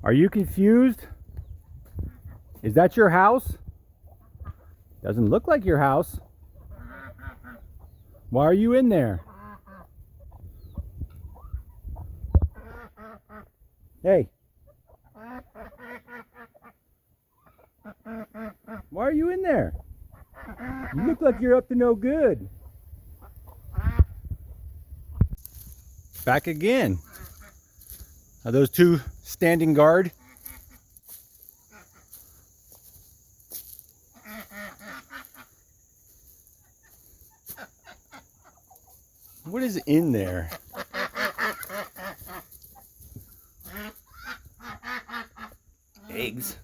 Are you confused? Is that your house? Doesn't look like your house. Why are you in there? Hey. Why are you in there? You look like you're up to no good. Back again. Are those two standing guard? What is in there? Eggs.